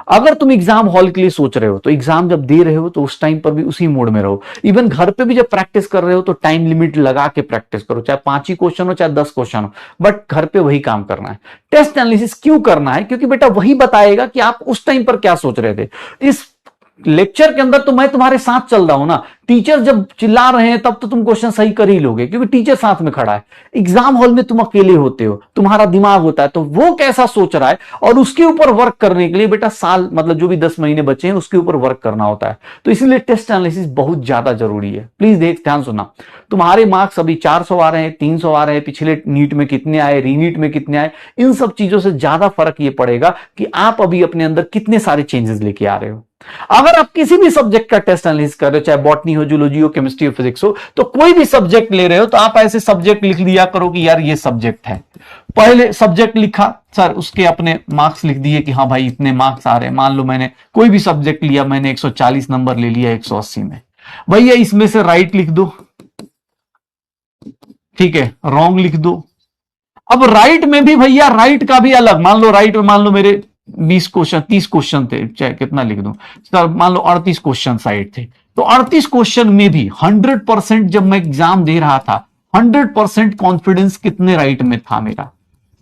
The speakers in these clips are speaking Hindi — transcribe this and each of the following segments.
अगर तुम एग्जाम हॉल के लिए सोच रहे हो तो एग्जाम जब दे रहे हो तो उस टाइम पर भी उसी मोड में रहो। इवन घर पे भी जब प्रैक्टिस कर रहे हो तो टाइम लिमिट लगा के प्रैक्टिस करो, चाहे 5 ही क्वेश्चन हो चाहे 10 क्वेश्चन हो, बट घर पे वही काम करना है। टेस्ट एनालिसिस क्यों करना है? क्योंकि बेटा वही बताएगा कि आप उस टाइम पर क्या सोच रहे थे। इस लेक्चर के अंदर तो मैं तुम्हारे साथ चल रहा हूं ना, टीचर जब चिल्ला रहे हैं तब तो तुम क्वेश्चन सही कर ही लोगे क्योंकि टीचर साथ में खड़ा है। एग्जाम हॉल में तुम अकेले होते हो, तुम्हारा दिमाग होता है, तो वो कैसा सोच रहा है और उसके ऊपर वर्क करने के लिए बेटा साल मतलब जो भी 10 महीने बचे हैं उसके ऊपर वर्क करना होता है। तो इसलिए टेस्ट एनालिसिस बहुत ज्यादा जरूरी है। प्लीज ध्यान सुनना, तुम्हारे मार्क्स अभी 400 आ रहे हैं, 300 आ रहे हैं, पिछले नीट में कितने आए, रीनीट में कितने आए, इन सब चीजों से ज्यादा फर्क ये पड़ेगा कि आप अभी अपने अंदर कितने सारे चेंजेस लेके आ रहे हो। अगर आप किसी भी सब्जेक्ट का टेस्ट एनालिसिस कर रहे हो, चाहे बॉटनी हो, जूलॉजी हो, केमिस्ट्री हो, फिजिक्स हो, तो कोई भी सब्जेक्ट ले रहे हो तो आप ऐसे सब्जेक्ट लिख लिया करो कि यार ये सब्जेक्ट है। पहले सब्जेक्ट लिखा सर, उसके अपने मार्क्स लिख दिए कि हाँ भाई इतने मार्क्स आ रहे हैं। मान लो मैंने कोई भी सब्जेक्ट लिया, मैंने 140 नंबर ले लिया 180 में, भैया इसमें से राइट लिख दो, ठीक है, रॉन्ग लिख दो। अब राइट में भी भैया राइट का भी अलग, मान लो राइट में मान लो मेरे 20 क्वेश्चन 30 क्वेश्चन थे, चाहे कितना लिख दूं सर, मान लो 38 क्वेश्चन साइड थे, तो 38 क्वेश्चन में भी 100% जब मैं एग्जाम दे रहा था 100% कॉन्फिडेंस कितने राइट में था मेरा।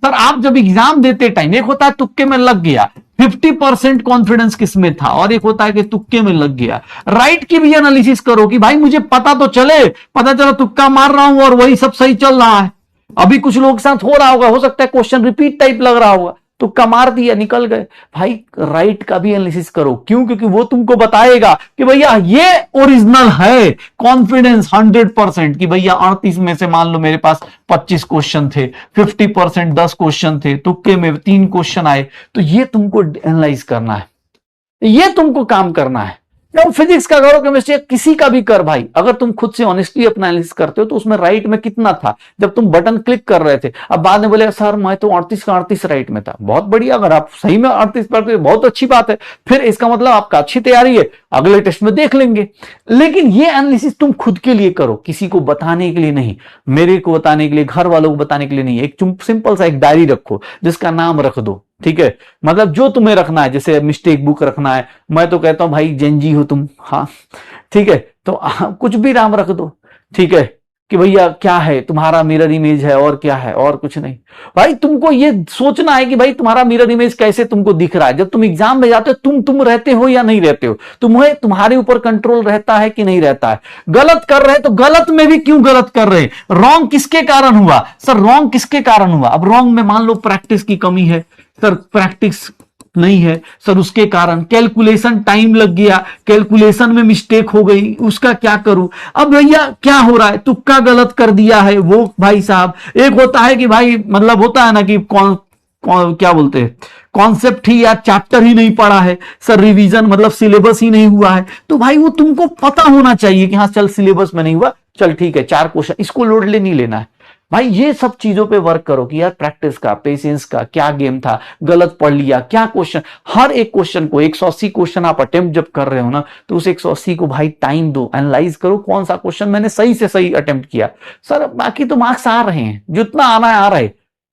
सर आप जब एग्जाम देते टाइम, एक होता है तुक्के में लग गया, 50% कॉन्फिडेंस किसमें था, और एक होता है कि तुक्के में लग गया। राइट की भी एनालिसिस करो कि भाई मुझे पता तो चले, पता चला तुक्का मार रहा हूं और वही सब सही चल रहा है। अभी कुछ लोगों के साथ हो रहा होगा, हो सकता है क्वेश्चन रिपीट टाइप लग रहा होगा, तुक्का मार दिया निकल गए। भाई राइट का भी एनालिसिस करो, क्यों? क्योंकि वो तुमको बताएगा कि भैया ये ओरिजिनल है। कॉन्फिडेंस 100% कि भैया 38 में से मान लो मेरे पास 25 क्वेश्चन थे, 50% 10 क्वेश्चन थे, तुक्के में 3 क्वेश्चन आए, तो ये तुमको एनालाइज करना है, ये तुमको काम करना है। जब फिजिक्स का करो, केमिस्ट्री किसी का भी कर भाई, अगर तुम खुद से ऑनेस्टली अपना एनालिसिस करते हो तो उसमें राइट में कितना था जब तुम बटन क्लिक कर रहे थे। अब बाद में बोले सर मैं तो 38 का 38 राइट में था, बहुत बढ़िया, अगर आप सही में 38 पढ़ते बहुत अच्छी बात है, फिर इसका मतलब आपका अच्छी तैयारी है, अगले टेस्ट में देख लेंगे। लेकिन ये एनालिसिस तुम खुद के लिए करो, किसी को बताने के लिए नहीं, मेरे को बताने के लिए, घर वालों को बताने के लिए नहीं। एक सिंपल सा एक डायरी रखो जिसका नाम रख दो, ठीक है, मतलब जो तुम्हें रखना है, जैसे मिस्टेक बुक रखना है, मैं तो कहता हूं भाई जेनजी हो तुम, हाँ ठीक है, तो कुछ भी नाम रख दो, ठीक है, कि भैया क्या है तुम्हारा मिरर इमेज है और क्या है, और कुछ नहीं। भाई तुमको ये सोचना है कि भाई तुम्हारा मिरर इमेज कैसे तुमको दिख रहा है। जब तुम एग्जाम में जाते हो तुम रहते हो या नहीं रहते हो, तुम्हें तुम्हारे ऊपर कंट्रोल रहता है कि नहीं रहता है। गलत कर रहे तो गलत में भी क्यों गलत कर रहे, रॉन्ग किसके कारण हुआ सर, रॉन्ग किसके कारण हुआ। अब रॉन्ग में मान लो प्रैक्टिस की कमी है सर, प्रैक्टिस नहीं है सर, उसके कारण कैलकुलेशन टाइम लग गया, कैलकुलेशन में मिस्टेक हो गई, उसका क्या करूं। अब भैया क्या हो रहा है, तुक्का गलत कर दिया है वो भाई साहब। एक होता है कि भाई मतलब होता है ना कि क्या बोलते हैं, कॉन्सेप्ट ही या चैप्टर ही नहीं पढ़ा है सर, रिवीजन मतलब सिलेबस ही नहीं हुआ है, तो भाई वो तुमको पता होना चाहिए कि हाँ चल सिलेबस में नहीं हुआ, चल ठीक है 4 क्वेश्चन, इसको लोड ले नहीं लेना है। भाई ये सब चीजों पे वर्क करो कि यार प्रैक्टिस का, पेशेंस का क्या गेम था, गलत पढ़ लिया क्या क्वेश्चन, हर एक क्वेश्चन को 180 क्वेश्चन आप अटेम्प्ट जब कर रहे हो ना, तो उस 180 को भाई टाइम दो, एनालाइज करो कौन सा क्वेश्चन मैंने सही से सही अटेम्प्ट किया। सर बाकी तो मार्क्स आ रहे हैं, जितना आना है आ रहे।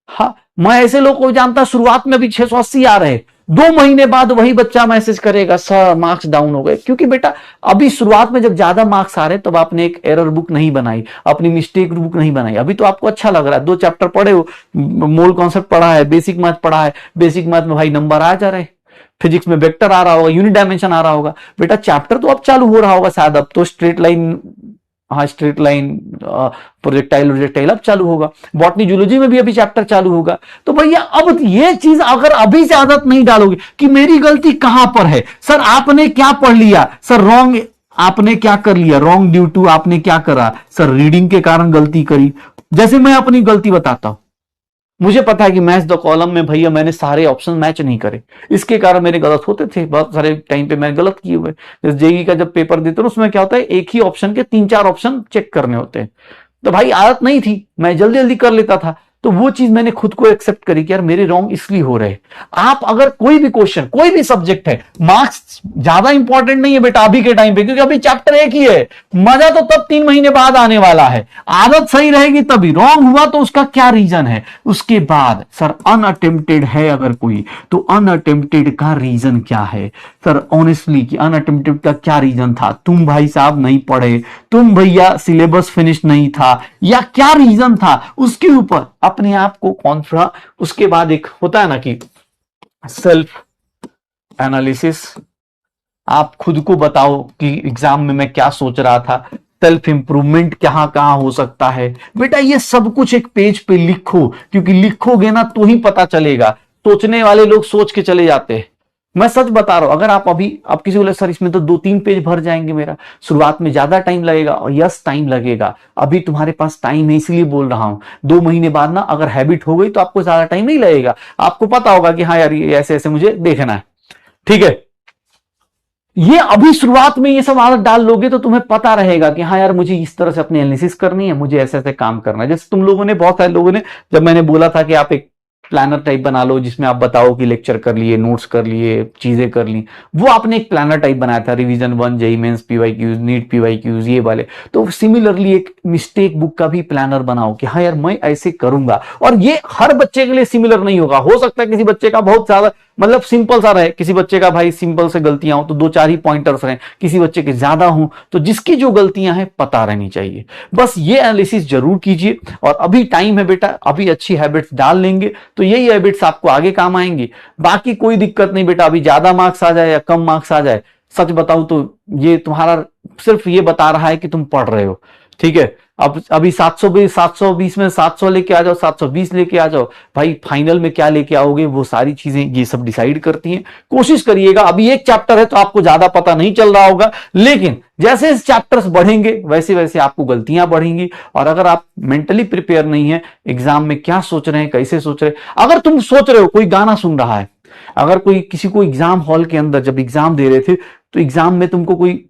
हाँ मैं ऐसे लोगों को जानता, शुरुआत में भी 680 आ रहे, 2 महीने बाद वही बच्चा मैसेज करेगा सर मार्क्स डाउन हो गए। क्योंकि बेटा अभी शुरुआत में जब ज्यादा मार्क्स आ रहे तब आपने एक एरर बुक नहीं बनाई, अपनी मिस्टेक बुक नहीं बनाई। अभी तो आपको अच्छा लग रहा है, 2 चैप्टर पढ़े हो, मोल कॉन्सेप्ट पढ़ा है, बेसिक मैथ पढ़ा है, बेसिक मैथ में भाई नंबर आ जा रहे, फिजिक्स में वेक्टर आ रहा होगा, यूनिट डायमेंशन आ रहा होगा, बेटा चैप्टर तो अब चालू हो रहा होगा शायद, अब तो स्ट्रेट लाइन, हाँ स्ट्रेट लाइन, प्रोजेक्टाइल अब चालू होगा, बॉटनी जूलॉजी में भी अभी चैप्टर चालू होगा। तो भैया अब ये चीज अगर अभी से आदत नहीं डालोगे कि मेरी गलती कहां पर है, सर आपने क्या पढ़ लिया, सर रॉन्ग आपने क्या कर लिया, रॉन्ग ड्यू टू आपने क्या करा, सर रीडिंग के कारण गलती करी। जैसे मैं अपनी गलती बताता हूं, मुझे पता है कि मैच द कॉलम में भैया मैंने सारे ऑप्शन मैच नहीं करे, इसके कारण मेरे गलत होते थे, बहुत सारे टाइम पे मैंने गलत किए हुए। जैसे जेईई का जब पेपर देते हो उसमें क्या होता है, एक ही ऑप्शन के 3-4 ऑप्शन चेक करने होते हैं, तो भाई आदत नहीं थी, मैं जल्दी जल्दी कर लेता था, तो वो चीज मैंने खुद को एक्सेप्ट करी कि यार मेरे रॉन्ग इसलिए हो रहे। आप अगर कोई भी क्वेश्चन, कोई भी सब्जेक्ट है, मार्क्स ज्यादा इंपॉर्टेंट नहीं है बेटा अभी के टाइम पे, क्योंकि अभी चैप्टर एक ही है, मजा तो तब 3 महीने बाद आने वाला है। आदत सही रहेगी तभी। रॉन्ग हुआ तो उसका क्या रीजन है, उसके बाद सर अनअटेम्प्टेड है अगर कोई, तो अनअटेम्प्टेड का रीजन क्या है सर, ऑनेस्टली कि अनअटेम्प्टेड का क्या रीजन था, तुम भाई साहब नहीं पढ़े, तुम भैया सिलेबस फिनिश नहीं था, या क्या रीजन था, उसके ऊपर अपने आप को कॉन्फिडेंस। उसके बाद एक होता है ना कि सेल्फ एनालिसिस, आप खुद को बताओ कि एग्जाम में मैं क्या सोच रहा था, सेल्फ इंप्रूवमेंट कहां कहां हो सकता है। बेटा ये सब कुछ एक पेज पे लिखो, क्योंकि लिखोगे ना तो ही पता चलेगा। सोचने वाले लोग सोच के चले जाते हैं। मैं सच बता रहा हूं, अगर आप अभी आप किसी बोले सर इसमें तो 2-3 पेज भर जाएंगे मेरा, शुरुआत में ज्यादा टाइम लगेगा, और यस टाइम लगेगा, अभी तुम्हारे पास टाइम है इसलिए बोल रहा हूं। 2 महीने बाद ना अगर हैबिट हो गई तो आपको ज्यादा टाइम नहीं लगेगा, आपको पता होगा कि हाँ यार ये ऐसे ऐसे मुझे देखना है, ठीक है। ये अभी शुरुआत में ये सब आदत डाल लोगे तो तुम्हें पता रहेगा कि हाँ यार मुझे इस तरह से अपनी एनालिसिस करनी है, मुझे ऐसे ऐसे काम करना है। जैसे तुम लोगों ने, बहुत सारे लोगों ने, जब मैंने बोला था कि आप एक प्लानर टाइप बना लो जिसमें आप बताओ कि लेक्चर कर लिए, नोट्स कर लिए, चीजें कर ली, वो आपने एक प्लानर टाइप बनाया था, revision 1, JEE mains, PYQs, NEET PYQs, ये वाले। तो सिमिलरली एक मिस्टेक बुक का भी प्लानर बनाओ कि हाँ यार मैं ऐसे करूंगा। और ये हर बच्चे के लिए सिमिलर नहीं होगा, हो सकता है किसी बच्चे का बहुत ज्यादा मतलब सिंपल सा रहे, किसी बच्चे का भाई सिंपल से गलतियां हो तो 2-4 ही पॉइंटर्स रहे, किसी बच्चे के ज्यादा हो तो जिसकी जो गलतियां हैं पता रहनी चाहिए। बस ये एनालिसिस जरूर कीजिए, और अभी टाइम है बेटा, अभी अच्छी हैबिट्स डाल लेंगे तो यही हैबिट्स आपको आगे काम आएंगी। बाकी कोई दिक्कत नहीं बेटा, अभी ज्यादा मार्क्स आ जाए या कम मार्क्स आ जाए, सच बताऊं तो ये तुम्हारा सिर्फ ये बता रहा है कि तुम पढ़ रहे हो, ठीक है। अब अभी 720 में 700 लेके आ जाओ, 720 लेके आ जाओ, भाई फाइनल में क्या लेके आओगे वो सारी चीजें ये सब डिसाइड करती हैं। कोशिश करिएगा, अभी एक चैप्टर है तो आपको ज्यादा पता नहीं चल रहा होगा, लेकिन जैसे चैप्टर्स बढ़ेंगे वैसे वैसे आपको गलतियां बढ़ेंगी। और अगर आप मेंटली प्रिपेयर नहीं है, एग्जाम में क्या सोच रहे हैं, कैसे सोच रहे हैं, अगर तुम सोच रहे हो कोई गाना सुन रहा है, अगर कोई किसी को एग्जाम हॉल के अंदर जब एग्जाम दे रहे थे तो एग्जाम में तुमको कोई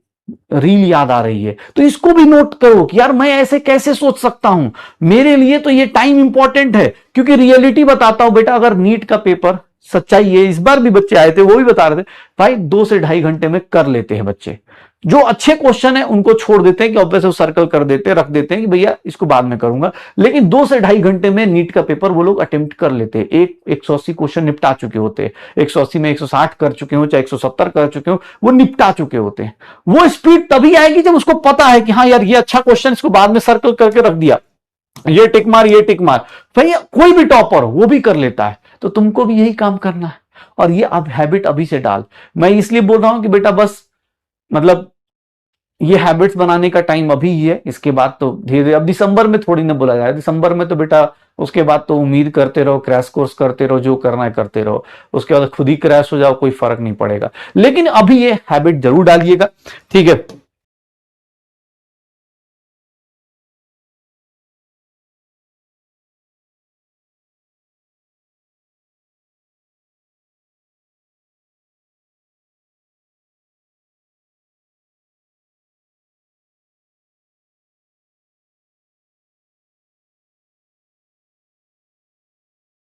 रील याद आ रही है, तो इसको भी नोट करो कि यार मैं ऐसे कैसे सोच सकता हूं, मेरे लिए तो ये टाइम इंपॉर्टेंट है। क्योंकि रियलिटी बताता हूं बेटा, अगर नीट का पेपर, सच्चाई है, इस बार भी बच्चे आए थे वो भी बता रहे थे भाई 2 से 2.5 घंटे में कर लेते हैं बच्चे। जो अच्छे क्वेश्चन है उनको छोड़ देते हैं कि ऑब्वियस सर्कल कर देते हैं, रख देते हैं कि भैया इसको बाद में करूंगा, लेकिन 2 से 2.5 घंटे में नीट का पेपर वो लोग अटेम्प्ट कर लेते हैं। 180 क्वेश्चन निपटा चुके होते हैं, 180 में 160 कर चुके हो चाहे 170 कर चुके हो, वो निपटा चुके होते हैं। वो स्पीड तभी आएगी जब उसको पता है कि हाँ यार ये अच्छा क्वेश्चन, इसको बाद में सर्कल करके रख दिया, ये टिक मार, ये टिक मार। भैया कोई भी टॉपर हो वो भी कर लेता है, तो तुमको भी यही काम करना है। और ये अब हैबिट अभी से डाल। मैं इसलिए बोल रहा हूं कि बेटा बस मतलब ये हैबिट्स बनाने का टाइम अभी ही है, इसके बाद तो धीरे धीरे, अब दिसंबर में थोड़ी ना बोला जाए, दिसंबर में तो बेटा उसके बाद तो उम्मीद करते रहो, क्रैश कोर्स करते रहो, जो करना है करते रहो, उसके बाद खुद ही क्रैश हो जाओ, कोई फर्क नहीं पड़ेगा। लेकिन अभी ये हैबिट जरूर डालिएगा, ठीक है।